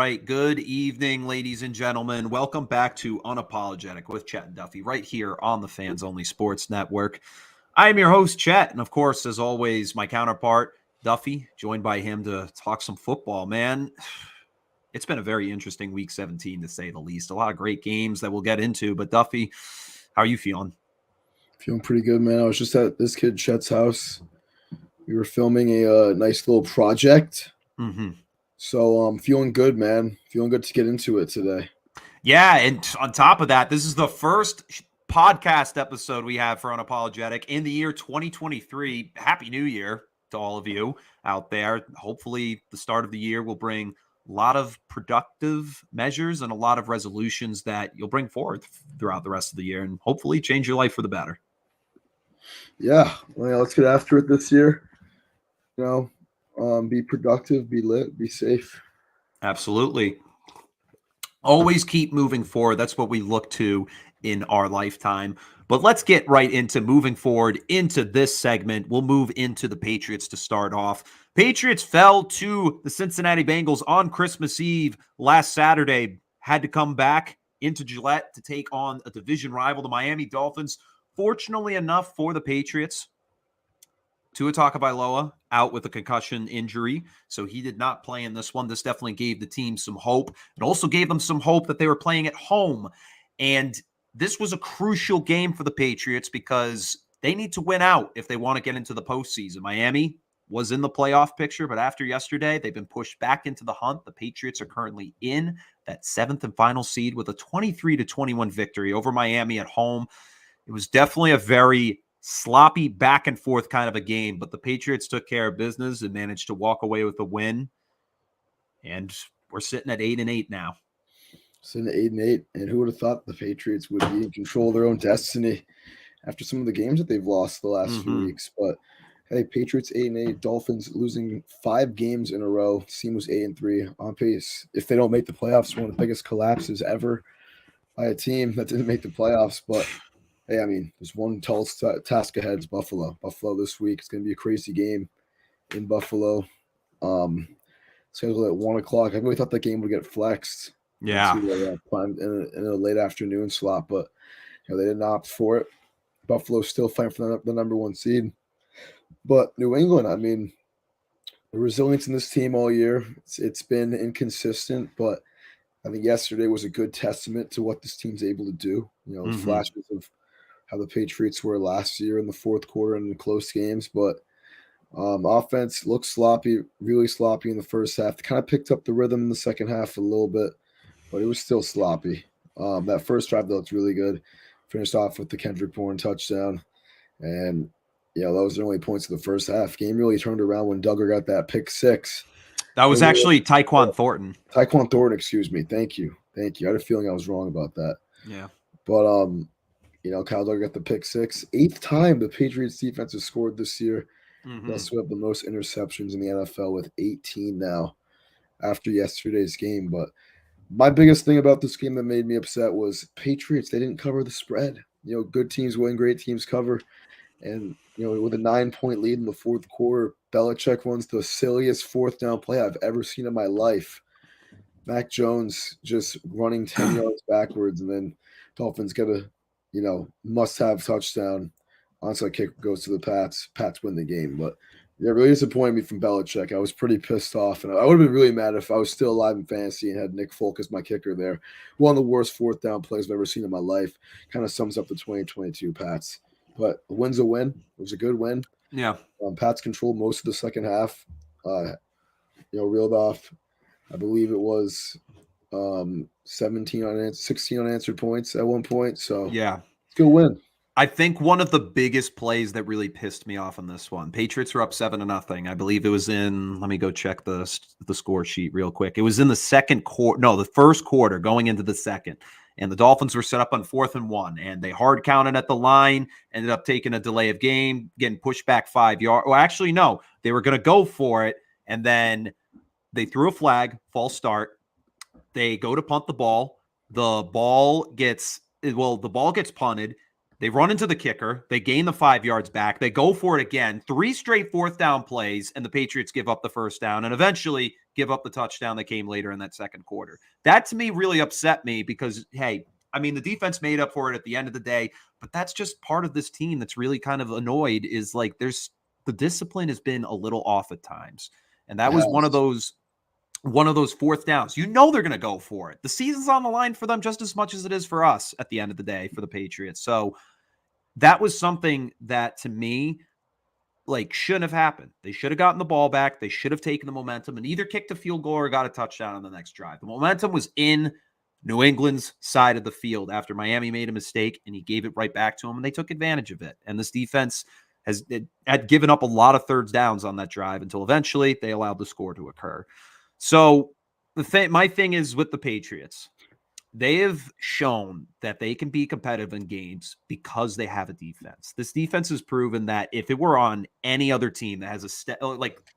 right. Good evening, ladies and gentlemen. Welcome back to Unapologetic with Chet and Duffy right here on the Fans Only Sports Network. I am your host, Chet, and of course, as always, my counterpart, Duffy, joined by him to talk some football, man. It's been a very interesting week 17, to say the least. A lot of great games that we'll get into, but Duffy, how are you feeling? Feeling pretty good, man. I was just at this kid Chet's house. We were filming a nice little project. So I'm feeling good, man. Feeling good to get into it today. Yeah, and on top of that, this is the first podcast episode we have for Unapologetic in the year 2023. Happy New Year to all of you out there. Hopefully the start of the year will bring a lot of productive measures and a lot of resolutions that you'll bring forward throughout the rest of the year and hopefully change your life for the better. Yeah, well, let's get after it this year. Be productive, be lit, be safe. Absolutely. Always keep moving forward. That's what we look to in our lifetime. But let's get right into moving forward into this segment. We'll move into the Patriots to start off. Patriots fell to the Cincinnati Bengals on Christmas Eve last Saturday. Had to come back into Gillette to take on a division rival, the Miami Dolphins. Fortunately enough for the Patriots, Tua Tagovailoa out with a concussion injury, so he did not play in this one. This definitely gave the team some hope. It also gave them some hope that they were playing at home. And this was a crucial game for the Patriots because they need to win out if they want to get into the postseason. Miami was in the playoff picture, but after yesterday, they've been pushed back into the hunt. The Patriots are currently in that seventh and final seed with a 23-21 victory over Miami at home. It was definitely a very sloppy back and forth kind of a game, but the Patriots took care of business and managed to walk away with a win. And we're sitting at 8-8 now. Sitting at 8-8, and who would have thought the Patriots would be in control of their own destiny after some of the games that they've lost the last few weeks? But hey, Patriots 8-8, Dolphins losing 5 games in a row. Team was 8-3 on pace. If they don't make the playoffs, one of the biggest collapses ever by a team that didn't make the playoffs. But hey, I mean, there's one tall task ahead. It's Buffalo. Buffalo this week. It's going to be a crazy game in Buffalo. Scheduled at 1 o'clock. I really thought that game would get flexed. Yeah. To in a late afternoon slot, but they didn't opt for it. Buffalo's still fighting for the number 1 seed. But New England, I mean, the resilience in this team all year, it's been inconsistent, but I think yesterday was a good testament to what this team's able to do. Flashes of how the Patriots were last year in the fourth quarter and in close games, but offense looked sloppy, really sloppy in the first half. They kind of picked up the rhythm in the second half a little bit, but it was still sloppy. That first drive, though, looked really good. Finished off with the Kendrick Bourne touchdown, and that was the only points of the first half. Game really turned around when Duggar got that pick 6. That was actually Tyquan Thornton. Tyquan Thornton, excuse me. Thank you. I had a feeling I was wrong about that. Yeah. But Kyle Duggar got the pick 6. 8th time the Patriots defense has scored this year. They also have the most interceptions in the NFL with 18 now after yesterday's game. But my biggest thing about this game that made me upset was Patriots, they didn't cover the spread. Good teams win, great teams cover. And, with a 9-point lead in the fourth quarter, Belichick runs the silliest 4th down play I've ever seen in my life. Mac Jones just running 10 yards backwards, and then Dolphins get a, must-have touchdown. Onside kick goes to the Pats. Pats win the game. But yeah, really disappointed me from Belichick. I was pretty pissed off, and I would have been really mad if I was still alive in fantasy and had Nick Folk as my kicker there. One of the worst 4th down plays I've ever seen in my life. Kind of sums up the 2022 Pats. But a win's a win. It was a good win. Yeah. Pats controlled most of the second half. Reeled off, I believe it was 16 unanswered points at one point. So yeah, it's a good win. I think one of the biggest plays that really pissed me off on this one, Patriots were up 7-0. I believe it was in, let me go check the score sheet real quick. It was in the the first quarter going into the second. And the Dolphins were set up on 4th and 1, and they hard counted at the line, ended up taking a delay of game, getting pushed back 5 yards. Well, actually, no, they were going to go for it, and then they threw a flag, false start. They go to punt the ball. The ball gets punted. They run into the kicker. They gain the 5 yards back. They go for it again. 3 straight fourth down plays, and the Patriots give up the first down and eventually give up the touchdown that came later in that second quarter. That, to me, really upset me because, hey, I mean, the defense made up for it at the end of the day, but that's just part of this team that's really kind of annoyed is like the discipline has been a little off at times. And that was one of those fourth downs. You know they're going to go for it. The season's on the line for them just as much as it is for us at the end of the day for the Patriots. So that was something that, to me, like, shouldn't have happened. They should have gotten the ball back. They should have taken the momentum and either kicked a field goal or got a touchdown on the next drive. The momentum was in New England's side of the field after Miami made a mistake, and he gave it right back to them, and they took advantage of it. And this defense had given up a lot of third downs on that drive until eventually they allowed the score to occur. So my thing is with the Patriots, they have shown that they can be competitive in games because they have a defense. This defense has proven that if it were on any other team that has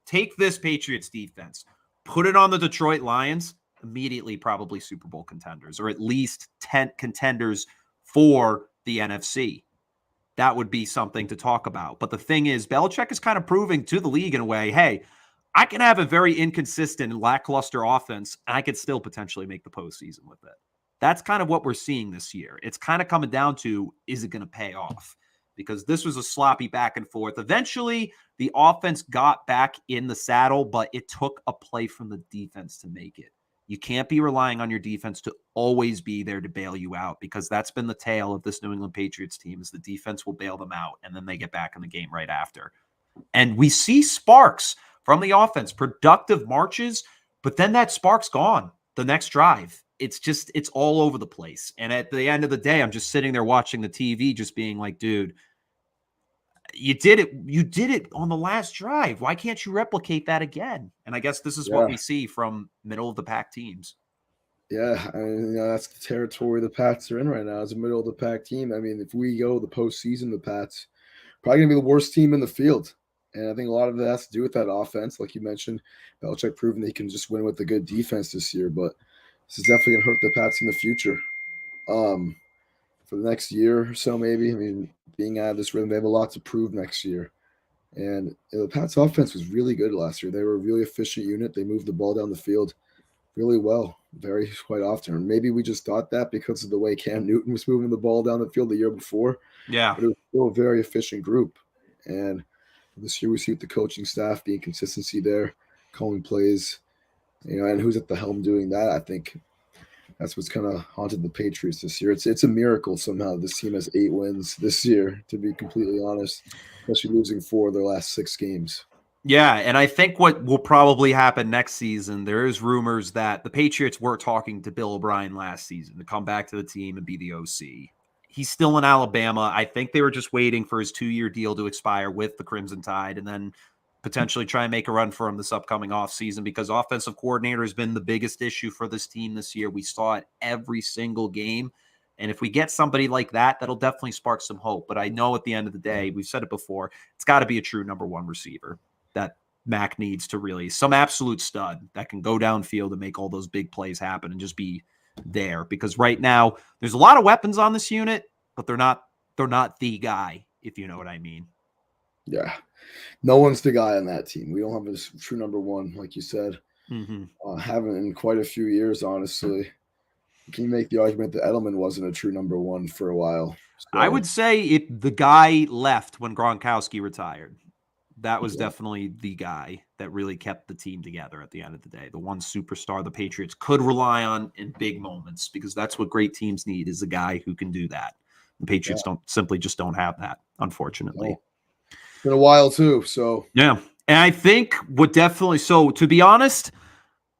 take this Patriots defense, put it on the Detroit Lions, immediately probably Super Bowl contenders, or at least 10 contenders for the NFC. That would be something to talk about. But the thing is, Belichick is kind of proving to the league in a way, hey, I can have a very inconsistent and lackluster offense, and I could still potentially make the postseason with it. That's kind of what we're seeing this year. It's kind of coming down to, is it going to pay off? Because this was a sloppy back and forth. Eventually, the offense got back in the saddle, but it took a play from the defense to make it. You can't be relying on your defense to always be there to bail you out, because that's been the tale of this New England Patriots team, is the defense will bail them out, and then they get back in the game right after. And we see sparks from the offense, productive marches, but then that spark's gone the next drive. It's all over the place. And at the end of the day, I'm just sitting there watching the TV just being like, dude, you did it on the last drive. Why can't you replicate that again? And I guess this is what we see from middle of the pack teams. Yeah, I mean, that's the territory the Pats are in right now as a middle of the pack team. I mean, if we go the postseason, the Pats probably going to be the worst team in the field. And I think a lot of that has to do with that offense. Like you mentioned, Belichick proving they can just win with a good defense this year. But this is definitely going to hurt the Pats in the future. For the next year or so, maybe. I mean, being out of this rhythm, they have a lot to prove next year. And the Pats offense was really good last year. They were a really efficient unit. They moved the ball down the field really well, quite often. And maybe we just thought that because of the way Cam Newton was moving the ball down the field the year before. Yeah. But it was still a very efficient group. And this year we see with the coaching staff being consistency there, calling plays, and who's at the helm doing that. I think that's what's kind of haunted the Patriots this year. It's a miracle somehow this team has 8 wins this year, to be completely honest, especially losing 4 of their last 6 games. Yeah, and I think what will probably happen next season, there is rumors that the Patriots were talking to Bill O'Brien last season to come back to the team and be the OC. He's still in Alabama. I think they were just waiting for his 2-year deal to expire with the Crimson Tide and then potentially try and make a run for him this upcoming offseason, because offensive coordinator has been the biggest issue for this team this year. We saw it every single game. And if we get somebody like that, that'll definitely spark some hope. But I know at the end of the day, we've said it before, it's got to be a true number 1 receiver that Mac needs to really, some absolute stud that can go downfield and make all those big plays happen and just be there. Because right now there's a lot of weapons on this unit, but they're not the guy, if you know what I mean. Yeah. No one's the guy on that team. We don't have a true number 1, like you said. Haven't in quite a few years, honestly. Can you make the argument that Edelman wasn't a true number 1 for a while? So, I would say if the guy left when Gronkowski retired, that was definitely the guy that really kept the team together at the end of the day. The one superstar the Patriots could rely on in big moments, because that's what great teams need, is a guy who can do that. The Patriots don't have that, unfortunately. No. It's been a while too, so. Yeah. And I think to be honest,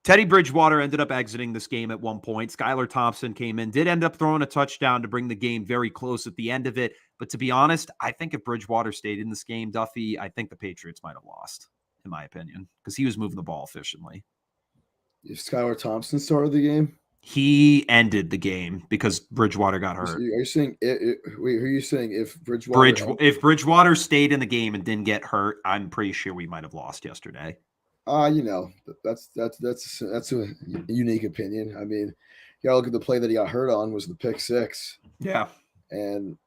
Teddy Bridgewater ended up exiting this game at one point. Skylar Thompson came in, did end up throwing a touchdown to bring the game very close at the end of it. But to be honest, I think if Bridgewater stayed in this game, Duffy, I think the Patriots might have lost, in my opinion, because he was moving the ball efficiently. If Skylar Thompson started the game? He ended the game because Bridgewater got hurt. Are you saying wait, who are you saying if Bridgewater if Bridgewater stayed in the game and didn't get hurt, I'm pretty sure we might have lost yesterday. That's a unique opinion. I mean, you gotta look at the play that he got hurt on was the pick 6. Yeah. And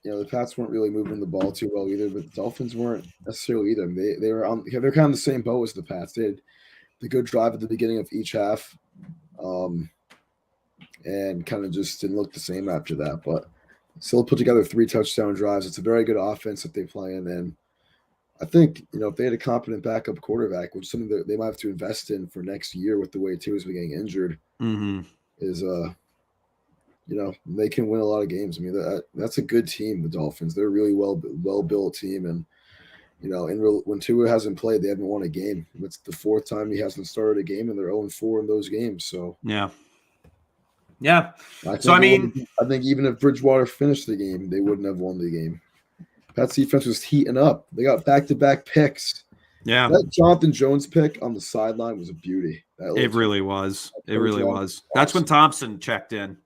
the Pats weren't really moving the ball too well either, but the Dolphins weren't necessarily either. They're kind of the same boat as the Pats. They had the good drive at the beginning of each half, and kind of just didn't look the same after that. But still put together 3 touchdown drives. It's a very good offense that they play in, and I think if they had a competent backup quarterback, which is something that they might have to invest in for next year with the way Tua's been getting injured, is they can win a lot of games. I mean that's a good team, the Dolphins. They're a really well built team, and when Tua hasn't played, they haven't won a game. It's the 4th time he hasn't started a game, and they're 0-4 in those games. So yeah. I think even if Bridgewater finished the game, they wouldn't have won the game. Pat's defense was heating up. They got back-to-back picks. Yeah. That Jonathan Jones pick on the sideline was a beauty. It really was. It really was. That's when Thompson checked in.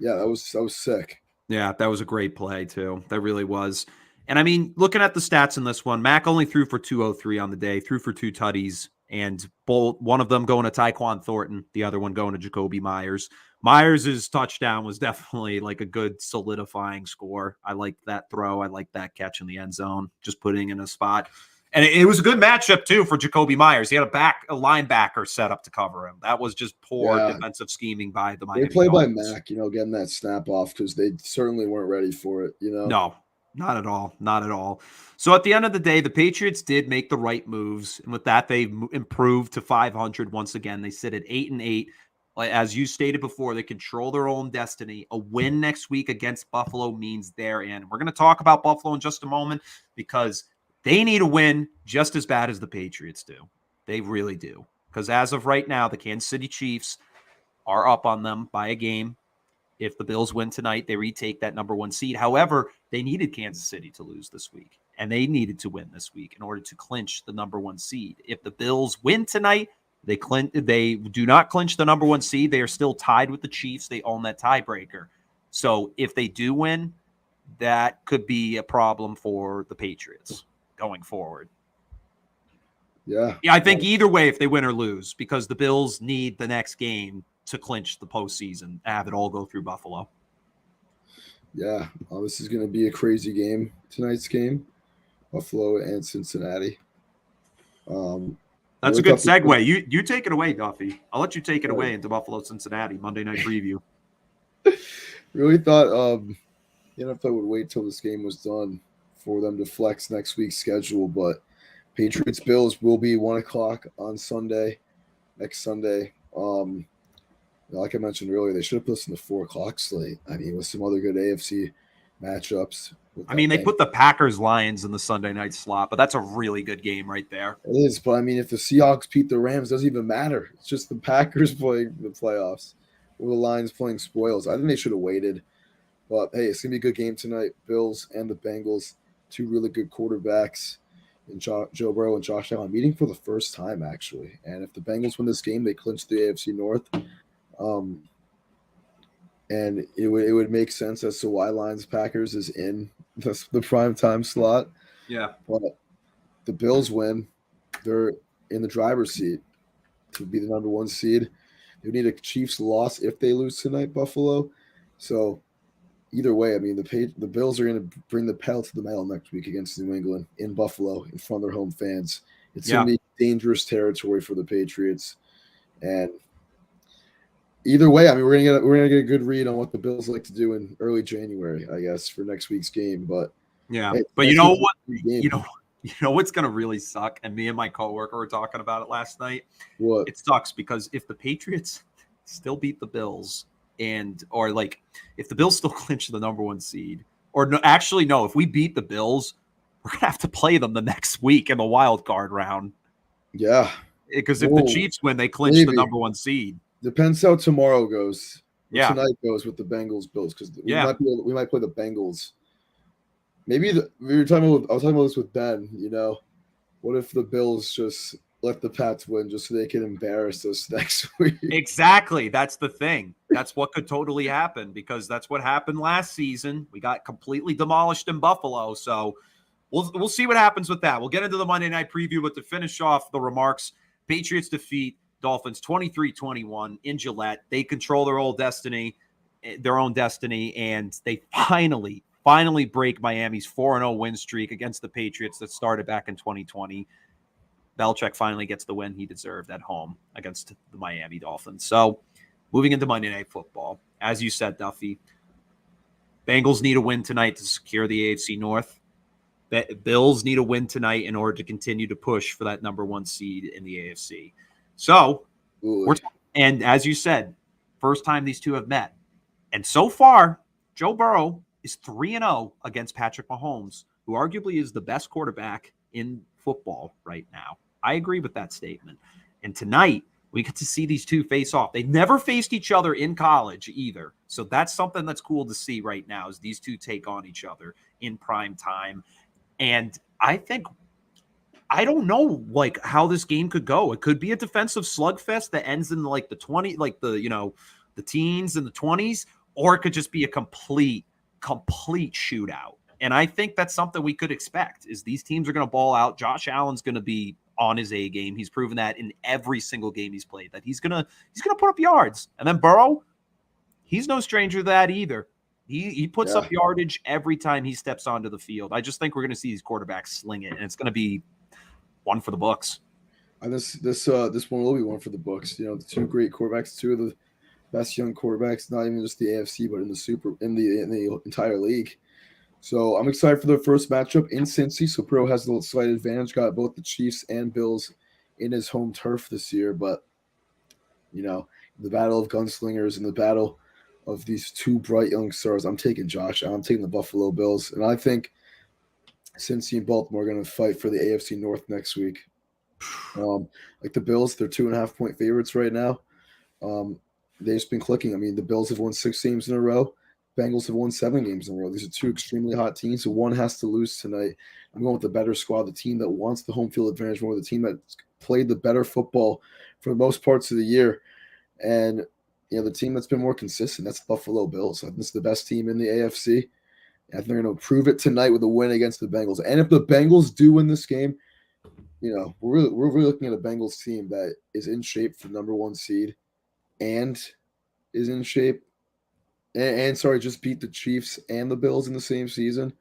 Yeah, that was sick. Yeah, that was a great play too. That really was. And I mean, looking at the stats in this one, Mac only threw for 203 on the day, threw for 2 tutties, and one of them going to Tyquan Thornton, the other one going to Jacoby Myers. Myers' touchdown was definitely like a good solidifying score. I liked that throw. I liked that catch in the end zone, just putting in a spot. And it was a good matchup too for Jacoby Myers. He had a linebacker set up to cover him. That was just poor defensive scheming by the Miami They played Dolphins. by Mac, getting that snap off because they certainly weren't ready for it. No, not at all. Not at all. So at the end of the day, the Patriots did make the right moves. And with that, they improved to 500 once again. They sit at 8-8. As you stated before, they control their own destiny. A win next week against Buffalo means they're in. We're going to talk about Buffalo in just a moment because they need a win just as bad as the Patriots do. They really do. Because as of right now, the Kansas City Chiefs are up on them by a game. If the Bills win tonight, they retake that number 1 seed. However, they needed Kansas City to lose this week, and they needed to win this week in order to clinch the number 1 seed. If the Bills win tonight, they do not clinch the number 1 seed. They are still tied with the Chiefs. They own that tiebreaker. So if they do win, that could be a problem for the Patriots going forward. Yeah, I think either way, if they win or lose, because the Bills need the next game to clinch the postseason, have it all go through Buffalo. Yeah, this is going to be a crazy game, tonight's game, Buffalo and Cincinnati. That's a good segue. You take it away, Duffy. I'll let you take it away into Buffalo, Cincinnati, Monday Night Preview. Really thought the NFL would wait till this game was done for them to flex next week's schedule, but Patriots-Bills will be 1 o'clock on Sunday, next Sunday. Like I mentioned earlier, they should have put us in the 4 o'clock slate. I mean, with some other good AFC matchups. I mean, they put the Packers-Lions in the Sunday night slot, but that's a really good game right there. It is, but I mean, if the Seahawks beat the Rams, it doesn't even matter. It's just the Packers playing the playoffs or the Lions playing spoils. I think they should have waited. But, hey, it's going to be a good game tonight. Bills and the Bengals, 2 really good quarterbacks. And Joe Burrow and Josh Allen meeting for the first time, actually. And if the Bengals win this game, they clinch the AFC North. And it would make sense as to why Lions Packers is in the primetime slot. Yeah. But the Bills win. They're in the driver's seat to be the number 1 seed. They need a Chiefs loss if they lose tonight, Buffalo. So either way, I mean, the Bills are going to bring the pedal to the metal next week against New England in Buffalo in front of their home fans. It's going to be dangerous territory for the Patriots. And either way, I mean, we're gonna get a good read on what the Bills like to do in early January, I guess, for next week's game. But hey, but you know what? You know what's gonna really suck? And me and my coworker were talking about it last night. What? It sucks because if the Patriots still beat the Bills, or if the Bills still clinch the number 1 seed, if we beat the Bills, we're gonna have to play them the next week in the wild card round. Yeah, because if the Chiefs win, they clinch the number 1 seed. Depends how tomorrow goes. Yeah, tonight goes with the Bengals Bills because we might play the Bengals. Maybe I was talking about this with Ben. What if the Bills just let the Pats win just so they can embarrass us next week? Exactly. That's the thing. That's what could totally happen because that's what happened last season. We got completely demolished in Buffalo. So we'll see what happens with that. We'll get into the Monday Night Preview, but to finish off the remarks, Patriots defeat Dolphins 23-21 in Gillette. They control their own destiny, and they finally finally break Miami's 4-0 win streak against the Patriots that started back in 2020. Belichick finally gets the win he deserved at home against the Miami Dolphins. So moving into Monday Night Football, as you said, Duffy, Bengals need a win tonight to secure the AFC North. Bills need a win tonight in order to continue to push for that number one seed in the AFC. So, and as you said, first time these two have met. And so far, Joe Burrow is 3-0 against Patrick Mahomes, who arguably is the best quarterback in football right now. I agree with that statement. And tonight, we get to see these two face off. They never faced each other in college either. So that's something that's cool to see right now is these two take on each other in prime time. And I don't know like how this game could go. It could be a defensive slugfest that ends in like the 20, like the teens and the 20s, or it could just be a complete shootout. And I think that's something we could expect is these teams are going to ball out. Josh Allen's going to be on his A game. He's proven that in every single game he's played that he's going to put up yards. And then Burrow, he's no stranger to that either. He puts up yardage every time he steps onto the field. I just think we're going to see these quarterbacks sling it, and it's going to be one for the books. And this one will be one for the books. The two great quarterbacks, two of the best young quarterbacks, not even just the AFC, but in the entire league. So I'm excited for the first matchup in Cincy. So Pro has a slight advantage. Got both the Chiefs and Bills in his home turf this year. But, the battle of gunslingers and the battle of these two bright young stars, I'm taking Josh. I'm taking the Buffalo Bills. And I think Cincy and Baltimore are going to fight for the AFC North next week. Like the Bills, they're 2.5-point favorites right now. They've just been clicking. I mean, the Bills have won 6 games in a row. Bengals have won 7 games in a row. These are two extremely hot teams, so one has to lose tonight. I'm going with the better squad, the team that wants the home field advantage more, the team that played the better football for most parts of the year. And, the team that's been more consistent, that's the Buffalo Bills. I think this is the best team in the AFC. I think they're going to prove it tonight with a win against the Bengals. And if the Bengals do win this game, we're really looking at a Bengals team that is in shape for the number one seed and is in shape just beat the Chiefs and the Bills in the same season.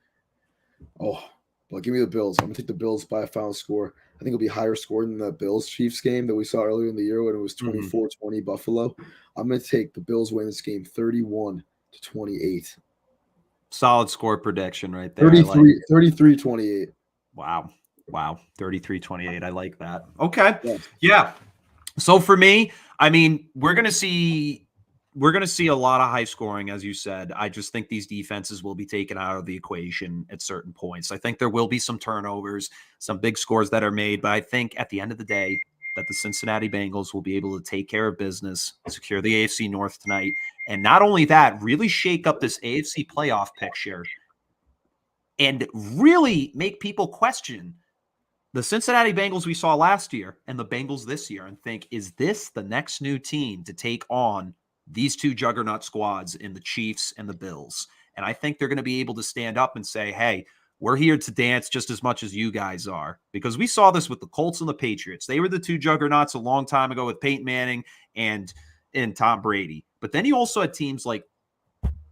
Oh, but give me the Bills. I'm going to take the Bills by a final score. I think it'll be higher scored than that Bills-Chiefs game that we saw earlier in the year when it was 24-20 Buffalo. I'm going to take the Bills win this game 31-28. Solid score prediction right there. 33-28. Wow. 33-28. I like that. Okay. Yeah. So for me, I mean, we're going to see a lot of high scoring, as you said. I just think these defenses will be taken out of the equation at certain points. I think there will be some turnovers, some big scores that are made, but I think at the end of the day that the Cincinnati Bengals will be able to take care of business, secure the AFC North tonight, and not only that, really shake up this AFC playoff picture and really make people question the Cincinnati Bengals we saw last year and the Bengals this year and think, is this the next new team to take on these two juggernaut squads in the Chiefs and the Bills? And I think they're going to be able to stand up and say, hey, we're here to dance just as much as you guys are. Because we saw this with the Colts and the Patriots. They were the two juggernauts a long time ago with Peyton Manning and Tom Brady. But then you also had teams like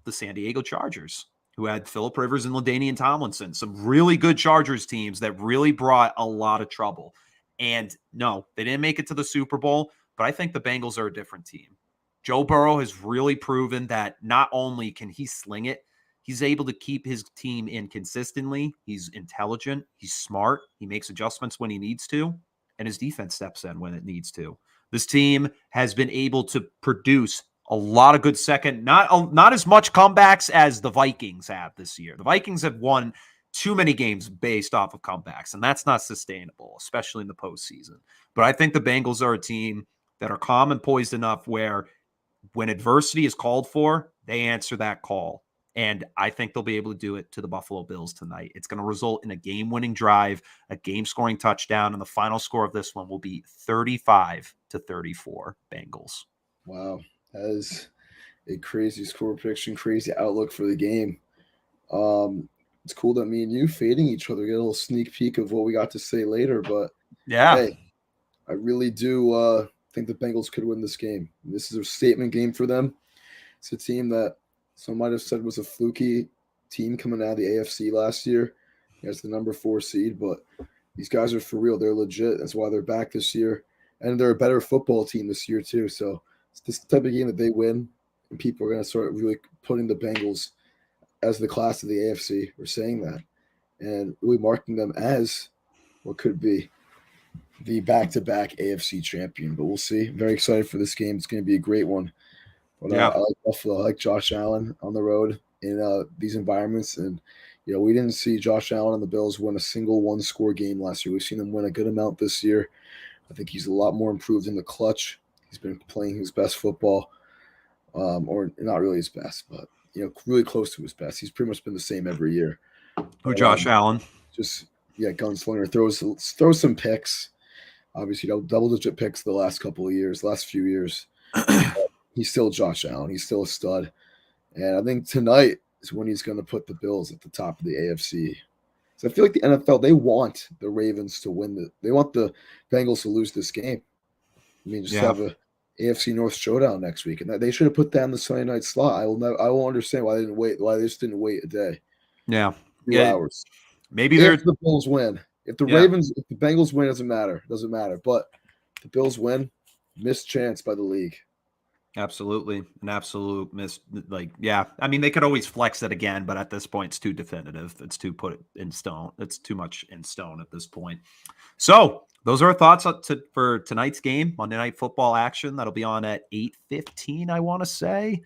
the San Diego Chargers, who had Phillip Rivers and LaDainian Tomlinson, some really good Chargers teams that really brought a lot of trouble. And no, they didn't make it to the Super Bowl, but I think the Bengals are a different team. Joe Burrow has really proven that not only can he sling it, he's able to keep his team in consistently. He's intelligent. He's smart. He makes adjustments when he needs to, and his defense steps in when it needs to. This team has been able to produce a lot of good not as much comebacks as the Vikings have this year. The Vikings have won too many games based off of comebacks, and that's not sustainable, especially in the postseason. But I think the Bengals are a team that are calm and poised enough where when adversity is called for, they answer that call. And I think they'll be able to do it to the Buffalo Bills tonight. It's going to result in a game-winning drive, a game-scoring touchdown, and the final score of this one will be 35-34 Bengals. Wow. That is a crazy score prediction, crazy outlook for the game. It's cool that me and you fading each other, get a little sneak peek of what we got to say later. But yeah, hey, I really do think the Bengals could win this game. This is a statement game for them. It's a team that some might have said was a fluky team coming out of the AFC last year. As the number 4 seed, but these guys are for real. They're legit. That's why they're back this year. And they're a better football team this year, too. So it's this type of game that they win, and people are going to start really putting the Bengals as the class of the AFC. We're saying that. And really marking them as what could be the back-to-back AFC champion. But we'll see. Very excited for this game. It's going to be a great one. But Yeah. I like Buffalo. I like Josh Allen on the road in these environments. And we didn't see Josh Allen and the Bills win a single one-score game last year. We've seen them win a good amount this year. I think he's a lot more improved in the clutch. He's been playing his best football, or not really his best, but really close to his best. He's pretty much been the same every year. Josh Allen? Just gunslinger, throws some picks. Obviously, double-digit picks the last few years. He's still Josh Allen. He's still a stud, and I think tonight is when he's going to put the Bills at the top of the AFC. So I feel like the NFL, they want the Ravens to win. They want the Bengals to lose this game. I mean, just have a AFC North showdown next week, and they should have put that in the Sunday night slot. I won't understand why they didn't wait. Why they just didn't wait a day. Yeah, 2 hours. Maybe if the Bills win. If the Bengals win, it doesn't matter. But if the Bills win, missed chance by the league. Absolutely. An absolute miss. I mean, they could always flex it again, but at this point, it's too definitive. It's too put it in stone. It's too much in stone at this point. So those are our thoughts for tonight's game, Monday Night Football action. That'll be on at 8:15, I want to say.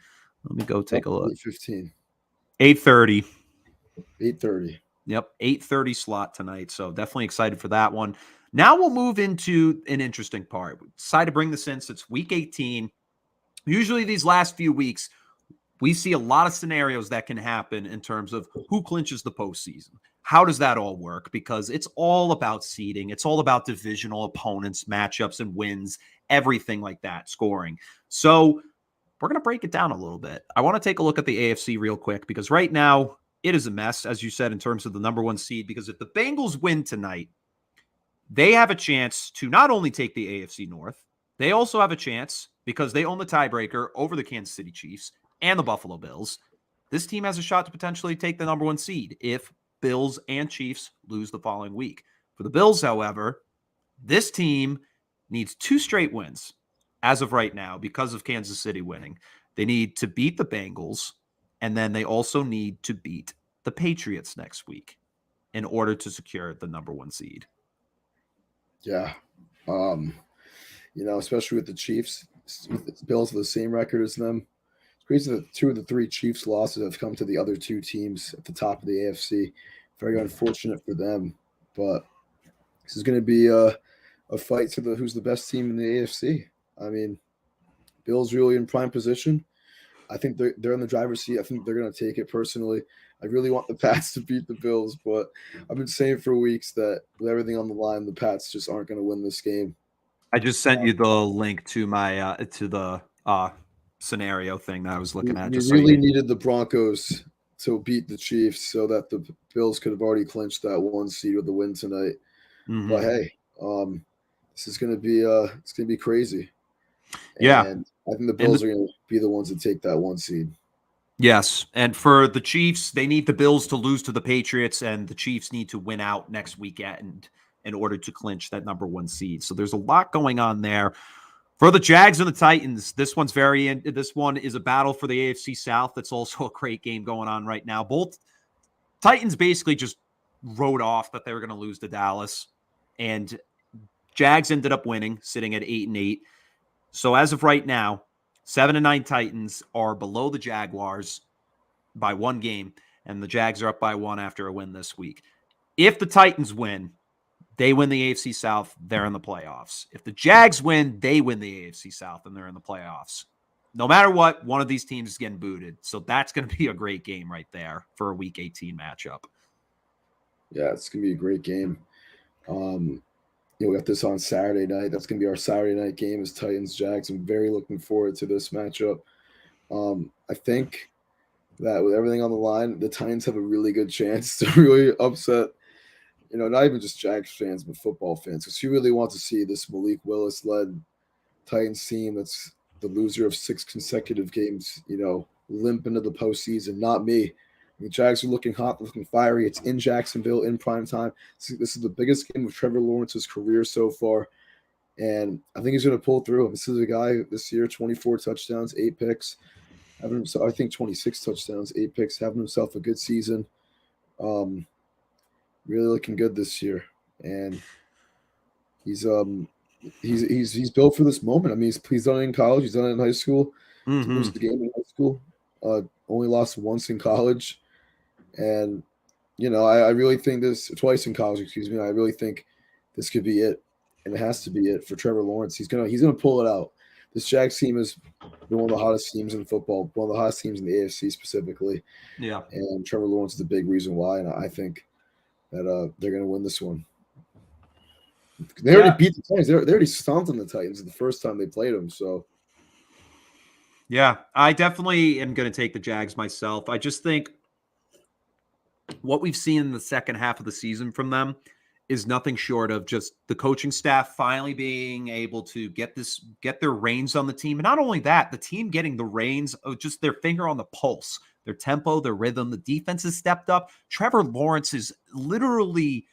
Let me go take a look. 8:15. 8:30. 8:30. Yep, 8:30 slot tonight. So definitely excited for that one. Now we'll move into an interesting part. We decided to bring this in since it's week 18. Usually these last few weeks, we see a lot of scenarios that can happen in terms of who clinches the postseason. How does that all work? Because it's all about seeding. It's all about divisional opponents, matchups, and wins, everything like that, scoring. So we're going to break it down a little bit. I want to take a look at the AFC real quick because right now it is a mess, as you said, in terms of the number 1 seed. Because if the Bengals win tonight, they have a chance to not only take the AFC North, they also have a chance, because they own the tiebreaker over the Kansas City Chiefs and the Buffalo Bills. This team has a shot to potentially take the number 1 seed if Bills and Chiefs lose the following week. For the Bills, however, this team needs 2 straight wins as of right now because of Kansas City winning. They need to beat the Bengals, and then they also need to beat the Patriots next week in order to secure the number 1 seed. Yeah. Especially with the Chiefs, the Bills have the same record as them. It's crazy that 2 of the 3 Chiefs losses have come to the other 2 teams at the top of the AFC. Very unfortunate for them, but this is going to be a fight to who's the best team in the AFC. I mean, Bills really in prime position. I think they're in the driver's seat. I think they're going to take it personally. I really want the Pats to beat the Bills, but I've been saying for weeks that with everything on the line, the Pats just aren't going to win this game. I just sent you the link to my to the scenario thing that I was looking at. You really needed the Broncos to beat the Chiefs so that the Bills could have already clinched that 1 seed with the win tonight. Mm-hmm. But hey, this is going to be crazy. Yeah, and I think the Bills are going to be the ones that take that 1 seed. Yes, and for the Chiefs, they need the Bills to lose to the Patriots, and the Chiefs need to win out next weekend in order to clinch that number 1 seed. So there's a lot going on there. For the Jags and the Titans, this one is a battle for the AFC South. That's also a great game going on right now. Both Titans basically just wrote off that they were going to lose to Dallas, and Jags ended up winning, sitting at 8-8. So as of right now, 7-9 Titans are below the Jaguars by 1 game, and the Jags are up by 1 after a win this week. If the Titans win, they win the AFC South, they're in the playoffs. If the Jags win, they win the AFC South, and they're in the playoffs. No matter what, one of these teams is getting booted. So that's going to be a great game right there for a Week 18 matchup. Yeah, it's going to be a great game. We got this on Saturday night. That's going to be our Saturday night game is Titans-Jags. I'm very looking forward to this matchup. I think that with everything on the line, the Titans have a really good chance to really upset, not even just Jags fans, but football fans. Because you really want to see this Malik Willis-led Titans team that's the loser of 6 consecutive games, limp into the postseason. Not me. The Jags are looking hot, looking fiery. It's in Jacksonville in prime time. This is the biggest game of Trevor Lawrence's career so far, and I think he's going to pull through. This is a guy this year, 24 touchdowns, 8 picks, having himself, I think 26 touchdowns, 8 picks, having himself a good season. Really looking good this year, and he's built for this moment. I mean, he's done it in college, he's done it in high school. Didn't lose the game in high school. Only lost once in college. And, I really think twice in college, excuse me. I really think this could be it. And it has to be it for Trevor Lawrence. He's gonna pull it out. This Jags team has been one of the hottest teams in football, one of the hottest teams in the AFC specifically. Yeah. And Trevor Lawrence is a big reason why. And I think that they're gonna win this one. They already beat the Titans. They already stomped on the Titans the first time they played them. So, yeah, I definitely am going to take the Jags myself. I just think what we've seen in the second half of the season from them is nothing short of just the coaching staff finally being able to get their reins on the team. And not only that, the team getting the reins of just their finger on the pulse, their tempo, their rhythm. The defense has stepped up. Trevor Lawrence is literally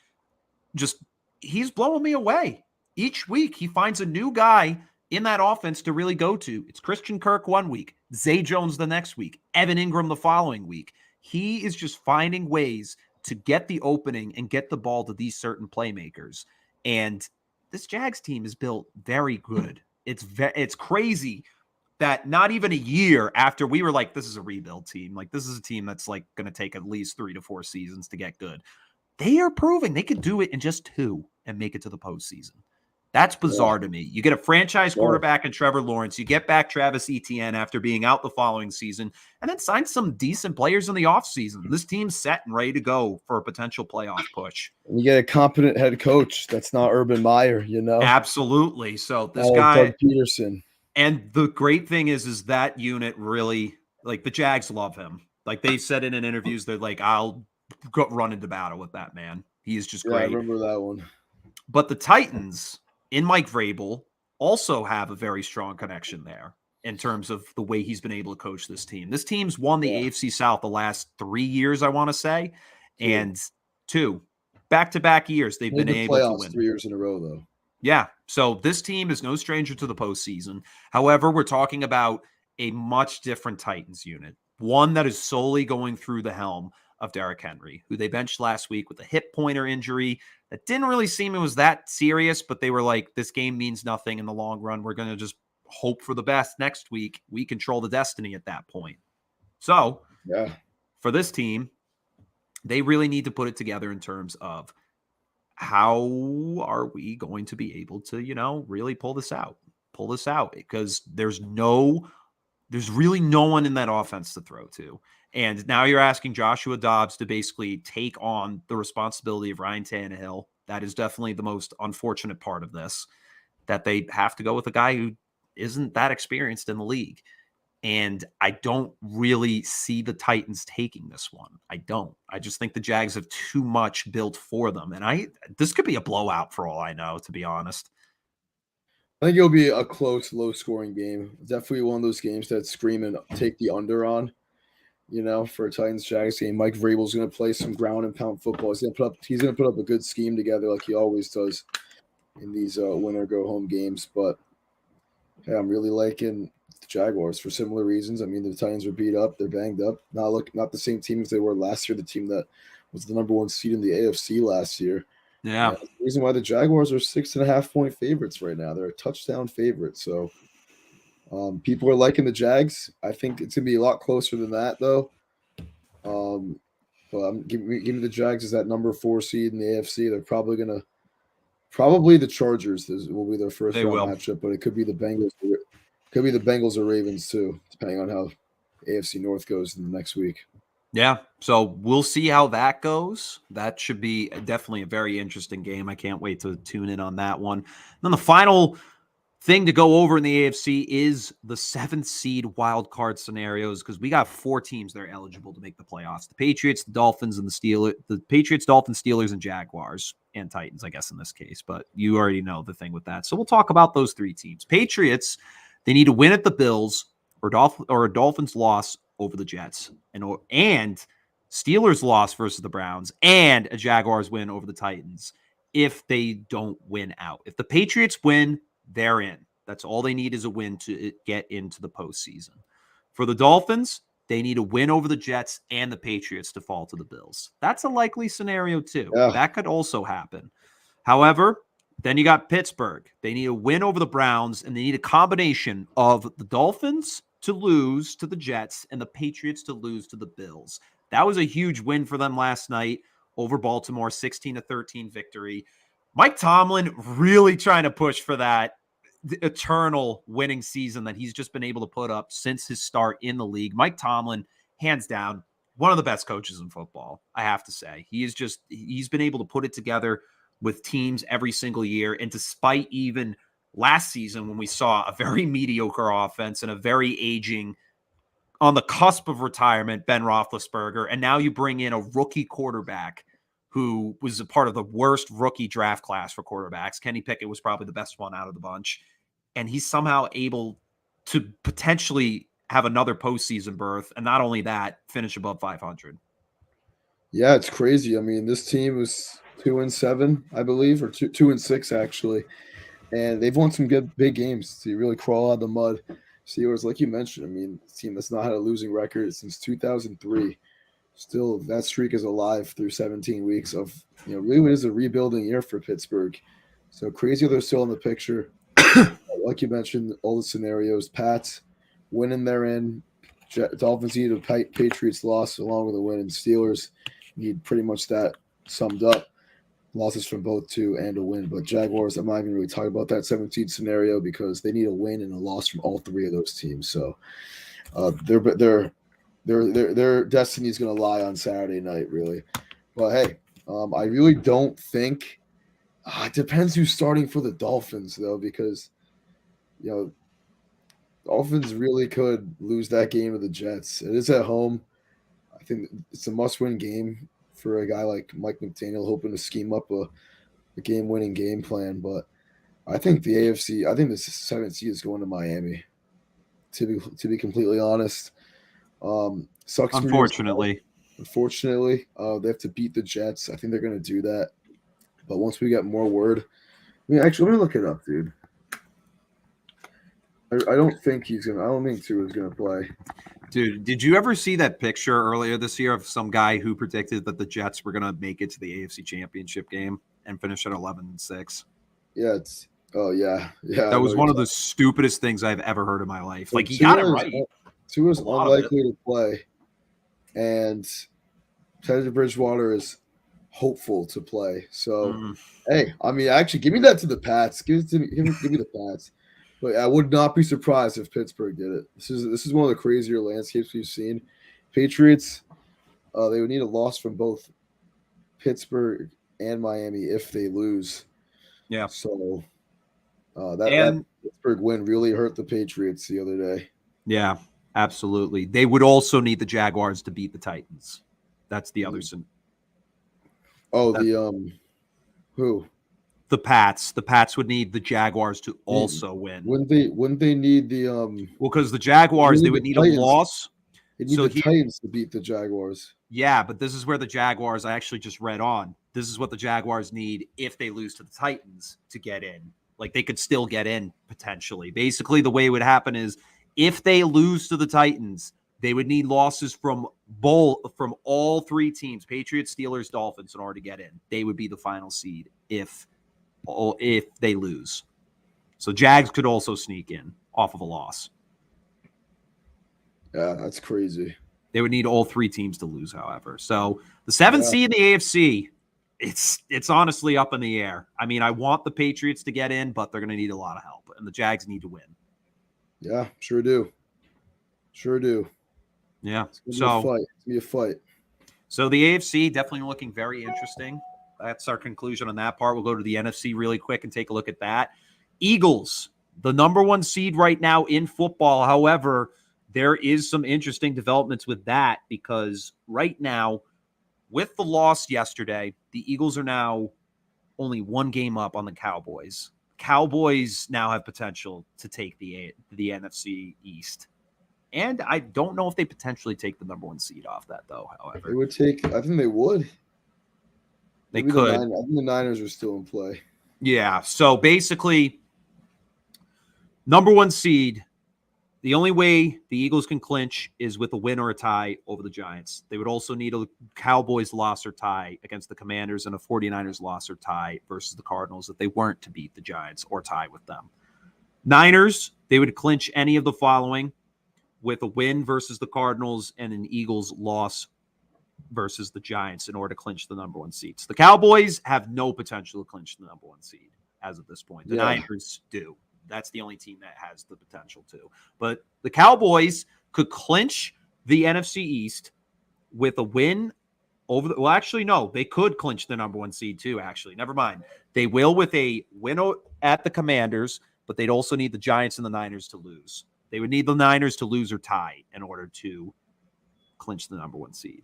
he's blowing me away. Each week, he finds a new guy in that offense to really go to. It's Christian Kirk one week, Zay Jones the next week, Evan Ingram the following week. He is just finding ways to get the opening and get the ball to these certain playmakers. And this Jags team is built very good. It's crazy that not even a year after we were like, this is a rebuild team. Like, this is a team that's like going to take at least 3 to 4 seasons to get good. They are proving they could do it in just 2 and make it to the postseason. That's bizarre to me. You get a franchise quarterback in Trevor Lawrence. You get back Travis Etienne after being out the following season, and then sign some decent players in the offseason. This team's set and ready to go for a potential playoff push. And you get a competent head coach that's not Urban Meyer, Absolutely. So this guy, Doug Peterson. And the great thing is that unit really, like, the Jags love him. Like, they said in interviews, they're like, I'll go run into battle with that man. He is just great. I remember that one. But the Titans in Mike Vrabel also have a very strong connection there in terms of the way he's been able to coach this team. This team's won the AFC South the last 3 years, I want to say, and 2 back-to-back years they've been able to win. 3 years in a row, though. Yeah, so this team is no stranger to the postseason. However, we're talking about a much different Titans unit, one that is solely going through the helm of Derrick Henry, who they benched last week with a hip pointer injury that didn't really seem it was that serious, but they were like, this game means nothing in the long run. We're going to just hope for the best next week. We control the destiny at that point. So, for this team, they really need to put it together in terms of how are we going to be able to, really pull this out, because there's really no one in that offense to throw to. And now you're asking Joshua Dobbs to basically take on the responsibility of Ryan Tannehill. That is definitely the most unfortunate part of this, that they have to go with a guy who isn't that experienced in the league. And I don't really see the Titans taking this one. I don't. I just think the Jags have too much built for them. And this could be a blowout for all I know, to be honest. I think it'll be a close, low-scoring game. Definitely one of those games that scream and take the under on. For a Titans-Jags game, Mike Vrabel's going to play some ground and pound football. He's going to put up a good scheme together like he always does in these winner-go-home games. But, I'm really liking the Jaguars for similar reasons. I mean, the Titans are beat up. They're banged up. Not the same team as they were last year, the team that was the number 1 seed in the AFC last year. Yeah. That's the reason why the Jaguars are 6.5-point favorites right now. They're a touchdown favorite. So, people are liking the Jags. I think it's going to be a lot closer than that, though. But I'm giving the Jags as that number 4 seed in the AFC. They're probably the Chargers will be their first round matchup, but it could be the Bengals. Could be the Bengals or Ravens too, depending on how AFC North goes in the next week. Yeah, so we'll see how that goes. That should be definitely a very interesting game. I can't wait to tune in on that one. Then the final thing to go over in the AFC is the 7th seed wild card scenarios, because we got 4 teams that are eligible to make the playoffs: the Patriots, the Dolphins, and the Steelers. The Patriots, Dolphins, Steelers, and Jaguars, and Titans, I guess, in this case. But you already know the thing with that. So we'll talk about those 3 teams. Patriots, they need to win at the Bills or a Dolphins loss over the Jets. And Steelers loss versus the Browns, and a Jaguars win over the Titans if they don't win out. If the Patriots win, they're in. That's all they need is a win to get into the postseason. For the Dolphins, they need a win over the Jets and the Patriots to fall to the Bills. That's a likely scenario too. Yeah. That could also happen. However, then you got Pittsburgh. They need a win over the Browns, and they need a combination of the Dolphins to lose to the Jets and the Patriots to lose to the Bills. That was a huge win for them last night over Baltimore, 16-13 victory. Mike Tomlin really trying to push for that eternal winning season that he's just been able to put up since his start in the league. Mike Tomlin, hands down, one of the best coaches in football, I have to say. He's been able to put it together with teams every single year. And despite even last season when we saw a very mediocre offense and a very aging, on the cusp of retirement, Ben Roethlisberger, and now you bring in a rookie quarterback who was a part of the worst rookie draft class for quarterbacks. Kenny Pickett was probably the best one out of the bunch. And he's somehow able to potentially have another postseason berth. And not only that, finish above 500. Yeah, it's crazy. I mean, this team was 2-7, I believe, or 2-6 actually, and they've won some good big games to really crawl out of the mud. Steelers, like you mentioned, I mean, a team that's not had a losing record since 2003. Still, that streak is alive through 17 weeks of, really is a rebuilding year for Pittsburgh. So crazy they're still in the picture. Like you mentioned, all the scenarios. Pats winning, they're in. Dolphins need a Patriots loss along with a win, and Steelers need pretty much that summed up. Losses from both two and a win. But Jaguars, I'm not even really talking about that 17 scenario because they need a win and a loss from all three of those teams. So their destiny is going to lie on Saturday night, really. But hey, I really don't think it depends who's starting for the Dolphins though, because Dolphins really could lose that game to the Jets. It is at home. I think it's a must-win game for a guy like Mike McDaniel, hoping to scheme up a game-winning game plan. But I think the AFC, I think the 7th seed is going to Miami. To be completely honest, sucks. Unfortunately, they have to beat the Jets. I think they're going to do that. But once we get more word, actually, let me look it up, dude. I don't think Tua is gonna play. Dude, did you ever see that picture earlier this year of some guy who predicted that the Jets were gonna make it to the AFC Championship game and finish at 11-6? Yeah, yeah. That was one of the stupidest things I've ever heard in my life. Like, he Tua got it right. Tua's unlikely to play, and Teddy Bridgewater is hopeful to play. So, hey, actually, give me that to the Pats. Give me the Pats. But I would not be surprised if Pittsburgh did it. This is one of the crazier landscapes we've seen. Patriots, they would need a loss from both Pittsburgh and Miami if they lose. Yeah. So that Pittsburgh win really hurt the Patriots the other day. Yeah, absolutely. They would also need the Jaguars to beat the Titans. That's the other. Who? The Pats. The Pats would need the Jaguars to also win. Wouldn't they need the Well, because the Jaguars, they would need a loss. They need the Titans to beat the Jaguars. Yeah, but this is where the Jaguars, I actually just read on. This is what the Jaguars need if they lose to the Titans to get in. Like, they could still get in potentially. Basically, the way it would happen is if they lose to the Titans, they would need losses from all three teams, Patriots, Steelers, Dolphins, in order to get in. They would be the final seed if they lose. So Jags could also sneak in off of a loss. Yeah, that's crazy. They would need all three teams to lose, however. So the 7th seed in the AFC, it's honestly up in the air. I want the Patriots to get in, but they're going to need a lot of help, and the Jags need to win. Yeah, sure do. Yeah. It's gonna be a fight. So the AFC definitely looking very interesting. That's our conclusion on that part. We'll go to the NFC really quick and take a look at that. Eagles, the number 1 seed right now in football. However, there is some interesting developments with that because right now, with the loss yesterday, the Eagles are now only 1 game up on the Cowboys. Cowboys now have potential to take the NFC East. And I don't know if they potentially take the number 1 seed off that, though, They however. would take. I think they would. They Maybe could. I think the Niners are still in play. Yeah. So basically, number 1 seed, the only way the Eagles can clinch is with a win or a tie over the Giants. They would also need a Cowboys loss or tie against the Commanders and a 49ers loss or tie versus the Cardinals if they weren't to beat the Giants or tie with them. Niners, they would clinch any of the following with a win versus the Cardinals and an Eagles loss versus the Giants in order to clinch the number 1 seeds. The Cowboys have no potential to clinch the number 1 seed as of this point. The Niners do. That's the only team that has the potential to. But the Cowboys could clinch the NFC East with a win over the, well, actually, no, they could clinch the number 1 seed too, actually. Never mind. They will with a win at the Commanders, but they'd also need the Giants and the Niners to lose. They would need the Niners to lose or tie in order to clinch the number 1 seed.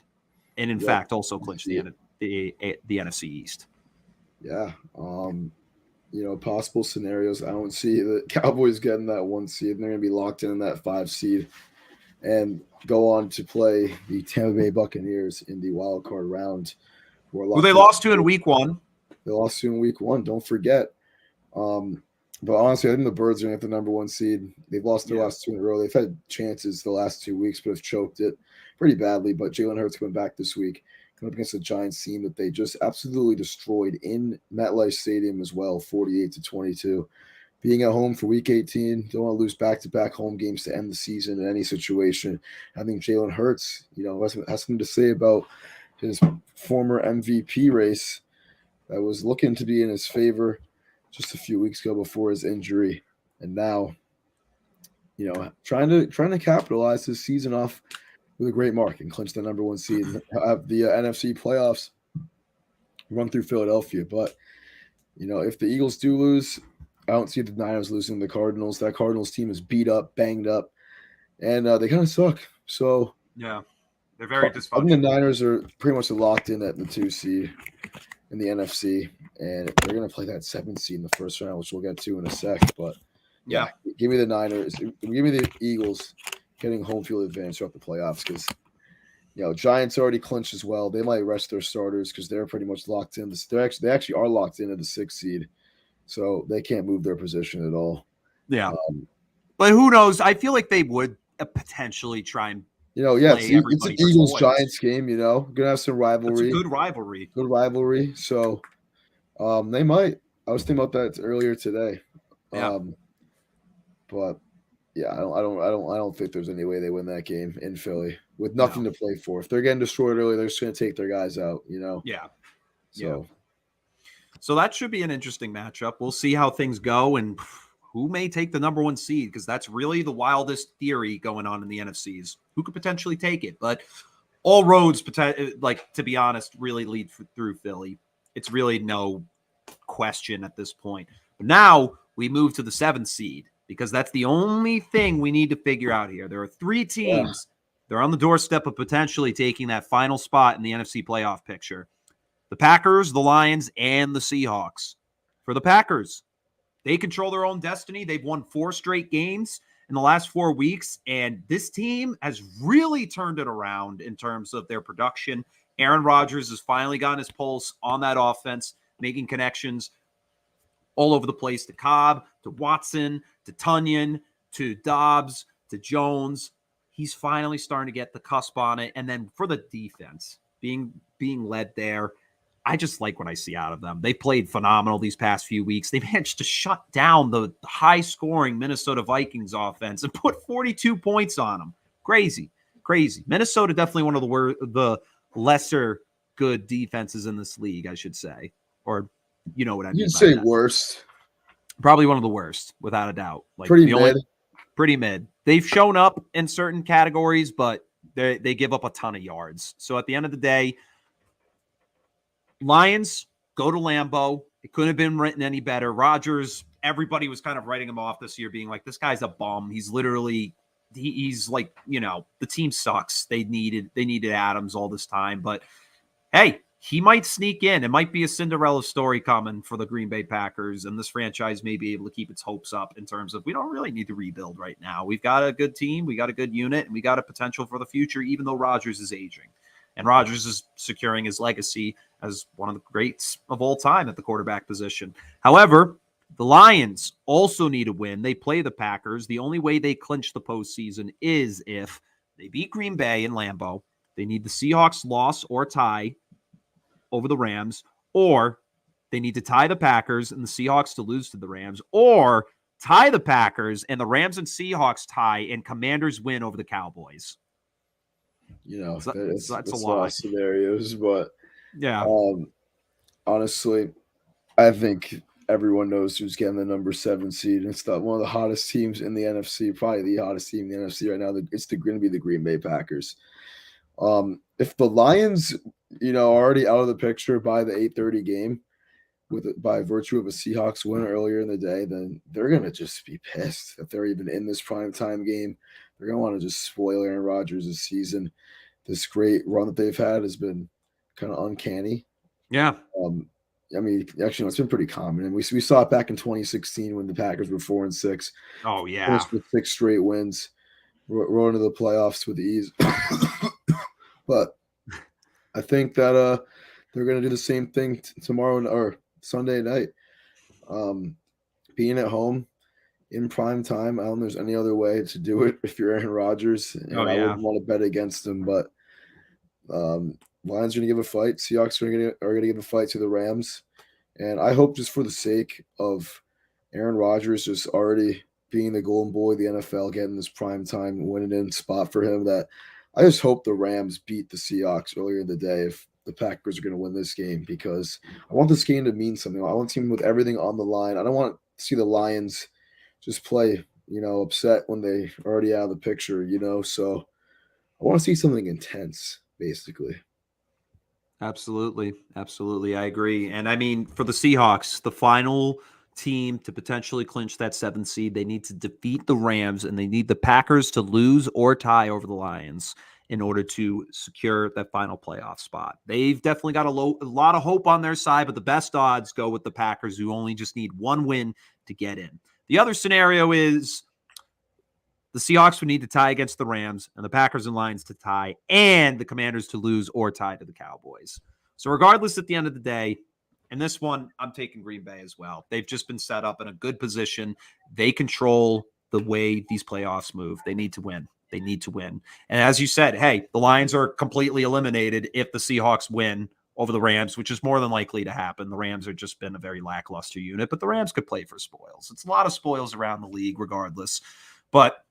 And in fact, also clinch the NFC East. Yeah. Possible scenarios. I don't see the Cowboys getting that 1 seed. And they're going to be locked in that 5 seed and go on to play the Tampa Bay Buccaneers in the wild card round. Who they lost to in week 1. They lost to in week 1. Don't forget. But honestly, I think the Birds are going to get the number 1 seed. They've lost their last 2 in a row. They've had chances the last 2 weeks, but have choked it pretty badly. But Jalen Hurts coming back this week, coming up against a Giants team that they just absolutely destroyed in MetLife Stadium as well, 48-22. Being at home for Week 18, don't want to lose back-to-back home games to end the season in any situation. I think Jalen Hurts, has something to say about his former MVP race that was looking to be in his favor just a few weeks ago before his injury, and now, trying to capitalize this season off with a great mark and clinch the number 1 seed and have the NFC playoffs run through Philadelphia. But if the Eagles do lose, I don't see the Niners losing the Cardinals. That Cardinals team is beat up, banged up, and they kind of suck. So yeah, they're very dysfunctional. I think the Niners are pretty much locked in at the 2 seed in the NFC, and they're going to play that 7 seed in the first round, which we'll get to in a sec. But yeah, give me the Niners. Give me the Eagles getting home field advantage throughout the playoffs because, Giants already clinched as well. They might rest their starters because they're pretty much locked in. They actually are locked in at the 6 seed, so they can't move their position at all. Yeah, but who knows? I feel like they would potentially try and it's an Eagles-Giants game, gonna have some rivalry. It's a good rivalry. Good rivalry. So they might. I was thinking about that earlier today. Yeah. But yeah, I don't think there's any way they win that game in Philly with nothing to play for. If they're getting destroyed early, they're just gonna take their guys out, Yeah. So that should be an interesting matchup. We'll see how things go and who may take the number 1 seed, because that's really the wildest theory going on in the NFCs. Who could potentially take it? But all roads, to be honest, really lead through Philly. It's really no question at this point. But now we move to the 7th seed, because that's the only thing we need to figure out here. There are 3 teams. They're on the doorstep of potentially taking that final spot in the NFC playoff picture. The Packers, the Lions, and the Seahawks. For the Packers, they control their own destiny. They've won 4 straight games in the last 4 weeks, and this team has really turned it around in terms of their production. Aaron Rodgers has finally gotten his pulse on that offense, making connections all over the place to Cobb, to Watson, to Tunyon, to Dobbs, to Jones. He's finally starting to get the cusp on it. And then for the defense, being led there, I just like what I see out of them. They played phenomenal these past few weeks. They managed to shut down the high-scoring Minnesota Vikings offense and put 42 points on them. Crazy. Minnesota definitely one of the lesser good defenses in this league, I should say. Or you know what I mean. You'd say worst. Probably one of the worst, without a doubt. Like pretty mid. They've shown up in certain categories, but they give up a ton of yards. So at the end of the day, Lions go to Lambeau. It couldn't have been written any better. Rodgers, everybody was kind of writing him off this year, being like, this guy's a bum. He's literally, he's like, the team sucks. They needed Adams all this time. But hey, he might sneak in. It might be a Cinderella story coming for the Green Bay Packers, and this franchise may be able to keep its hopes up in terms of we don't really need to rebuild right now. We've got a good team, we got a good unit, and we got a potential for the future, even though Rodgers is aging. And Rodgers is securing his legacy as one of the greats of all time at the quarterback position. However, the Lions also need a win. They play the Packers. The only way they clinch the postseason is if they beat Green Bay in Lambeau. They need the Seahawks loss or tie over the Rams, or they need to tie the Packers and the Seahawks to lose to the Rams, or tie the Packers and the Rams and Seahawks tie and Commanders win over the Cowboys. That's a a lot of scenarios, but yeah. Honestly, I think everyone knows who's getting the number 7 seed. It's one of the hottest teams in the NFC, probably the hottest team in the NFC right now. It's going to be the Green Bay Packers. If the Lions, are already out of the picture by the 8:30 game, by virtue of a Seahawks win earlier in the day, then they're going to just be pissed if they're even in this primetime game. They're going to want to just spoil Aaron Rodgers' season. This great run that they've had has been kind of uncanny. Yeah. Actually, it's been pretty common. And we saw it back in 2016 when the Packers were 4-6. Oh, yeah. Finished with 6 straight wins, rolling to the playoffs with ease. But I think that they're going to do the same thing tomorrow or Sunday night. Being at home in prime time, I don't know if there's any other way to do it if you're Aaron Rodgers. And I wouldn't want to bet against him, but Lions are going to give a fight. Seahawks are going to give a fight to the Rams. And I hope just for the sake of Aaron Rodgers just already being the golden boy of the NFL, getting this prime time winning in spot for him, that I just hope the Rams beat the Seahawks earlier in the day if the Packers are going to win this game, because I want this game to mean something. I want a team with everything on the line. I don't want to see the Lions just play, upset when they already out of the picture, So I want to see something intense, basically. Absolutely. Absolutely. I agree. And I mean, for the Seahawks, the final team to potentially clinch that 7th seed, they need to defeat the Rams and they need the Packers to lose or tie over the Lions in order to secure that final playoff spot. They've definitely got a lot of hope on their side, but the best odds go with the Packers, who only just need one win to get in. The other scenario is the Seahawks would need to tie against the Rams and the Packers and Lions to tie and the Commanders to lose or tie to the Cowboys. So regardless, at the end of the day, in this one, I'm taking Green Bay as well. They've just been set up in a good position. They control the way these playoffs move. They need to win. They need to win. And as you said, hey, the Lions are completely eliminated if the Seahawks win over the Rams, which is more than likely to happen. The Rams have just been a very lackluster unit, but the Rams could play for spoils. It's a lot of spoils around the league regardless. But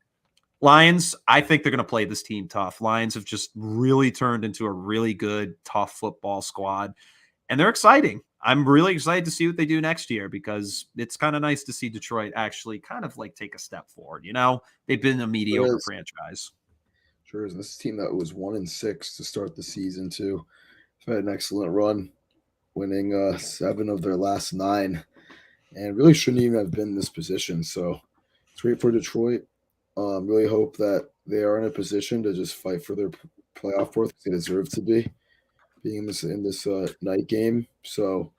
Lions, I think they're going to play this team tough. Lions have just really turned into a really good, tough football squad, and they're exciting. I'm really excited to see what they do next year, because it's kind of nice to see Detroit actually kind of like take a step forward. They've been a mediocre franchise. Sure is. This is a team that was 1-6 to start the season too. They've had an excellent run, winning 7 of their last 9, and really shouldn't even have been in this position. So it's great for Detroit. Really hope that they are in a position to just fight for their playoff berth. They deserve to be being in this night game. So,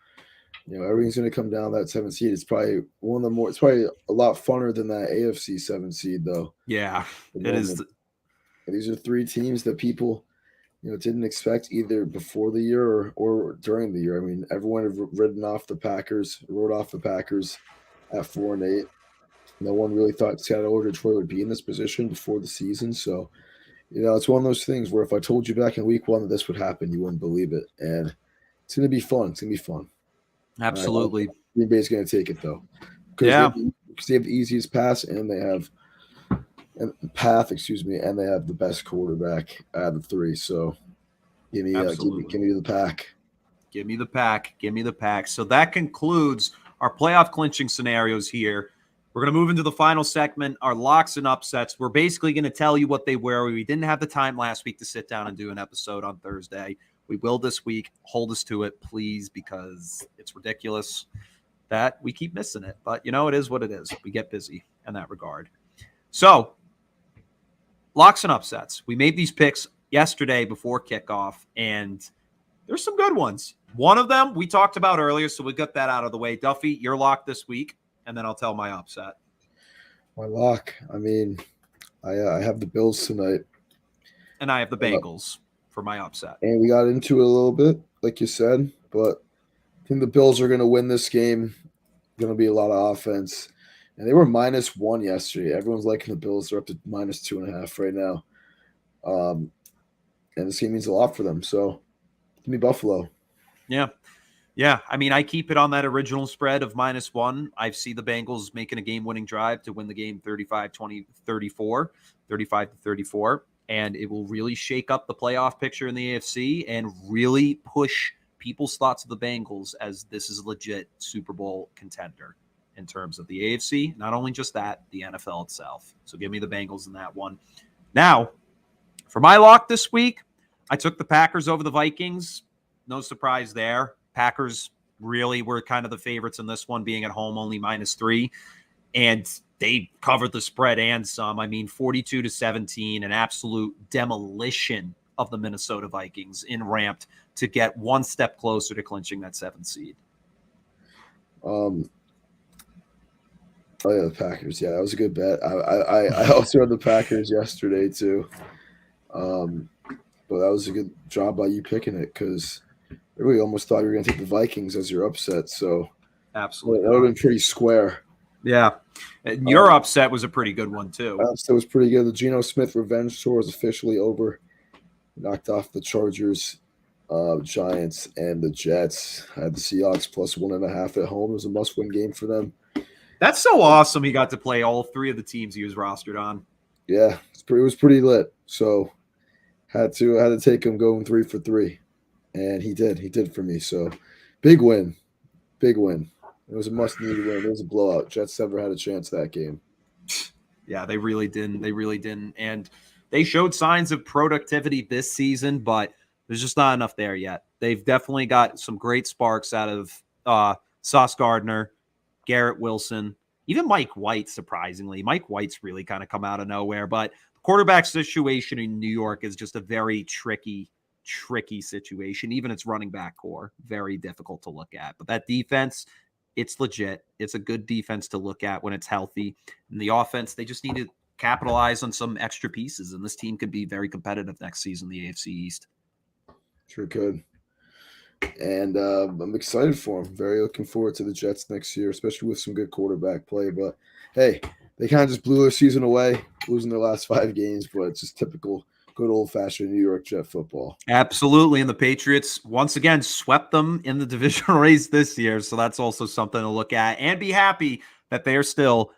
everything's going to come down to that 7th seed. It's probably it's probably a lot funner than that AFC 7th seed, though. Yeah, it is. These are 3 teams that people, didn't expect either before the year or during the year. I mean, everyone had wrote off the Packers at 4-8. No one really thought Seattle or Detroit would be in this position before the season. So, it's one of those things where if I told you back in week 1 that this would happen, you wouldn't believe it. And it's going to be fun. It's going to be fun. Absolutely. Green Bay's going to take it, though. Because they have the easiest pass and they have and they have the best quarterback out of the 3. So, give me the pack. Give me the pack. Give me the pack. So that concludes our playoff clinching scenarios here. We're going to move into the final segment, our locks and upsets. We're basically going to tell you what they were. We didn't have the time last week to sit down and do an episode on Thursday. We will this week. Hold us to it, please, because it's ridiculous that we keep missing it. But, it is what it is. We get busy in that regard. So, locks and upsets. We made these picks yesterday before kickoff, and There's some good ones. One of them we talked about earlier, so we got that out of the way. Duffy, you're locked this week, and then I'll tell my upset. My lock. I mean, I have the Bills tonight. And I have the Bengals for my upset. And we got into it a little bit, like you said, but I think the Bills are going to win this game. Going to be a lot of offense. And they were -1 yesterday. Everyone's liking the Bills. They're up to -2.5 right now. And this game means a lot for them. So give me Buffalo. Yeah. Yeah. I mean, I keep it on that original spread of -1. I see the Bengals making a game-winning drive to win the game 35-34, and it will really shake up the playoff picture in the AFC and really push people's thoughts of the Bengals as this is a legit Super Bowl contender in terms of the AFC. Not only just that, the NFL itself. So give me the Bengals in that one. Now, for my lock this week, I took the Packers over the Vikings. No surprise there. Packers really were kind of the favorites in this one, being at home only -3. And they covered the spread and some. I mean, 42-17, an absolute demolition of the Minnesota Vikings in ramped to get one step closer to clinching that 7th seed. Oh yeah, the Packers. Yeah, that was a good bet. I also had the Packers yesterday too. But that was a good job by you picking it because everybody almost thought you were going to take the Vikings as your upset. So absolutely, that would have been pretty square. Yeah, and your upset was a pretty good one too. Upset was pretty good. The Geno Smith revenge tour is officially over. Knocked off the Chargers, Giants, and the Jets. Had the Seahawks +1.5 at home. It was a must-win game for them. That's so awesome. He got to play all 3 of the teams he was rostered on. Yeah, it was pretty lit. So had to take him going 3 for 3, and he did. He did for me. So big win. It was a must-needed win. It was a blowout. Jets never had a chance that game. Yeah, they really didn't. And they showed signs of productivity this season, but there's just not enough there yet. They've definitely got some great sparks out of Sauce Gardner, Garrett Wilson, even Mike White, surprisingly. Mike White's really kind of come out of nowhere, but the quarterback situation in New York is just a very tricky situation. Even its running back core, very difficult to look at. But that defense, it's legit. It's a good defense to look at when it's healthy. And the offense, they just need to capitalize on some extra pieces, and this team could be very competitive next season, the AFC East. Sure could. And I'm excited for them. Very looking forward to the Jets next year, especially with some good quarterback play. But, hey, they kind of just blew their season away, losing their last 5 games, but it's just typical good old-fashioned New York Jet football. Absolutely, and the Patriots, once again, swept them in the divisional race this year, so that's also something to look at and be happy that they are still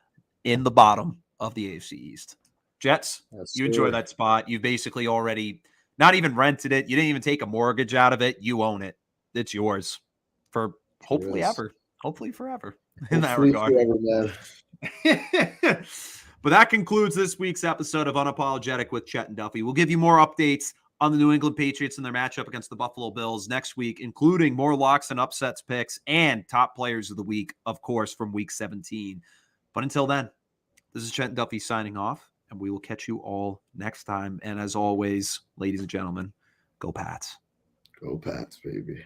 in the bottom of the AFC East. Jets, you enjoy that spot. You basically already not even rented it. You didn't even take a mortgage out of it. You own it. It's yours for hopefully ever. Hopefully forever in that regard. Forever, man. But that concludes this week's episode of Unapologetic with Chet and Duffy. We'll give you more updates on the New England Patriots and their matchup against the Buffalo Bills next week, including more locks and upsets picks and top players of the week, of course, from week 17. But until then, this is Chet and Duffy signing off, and we will catch you all next time. And as always, ladies and gentlemen, go Pats. Go Pats, baby.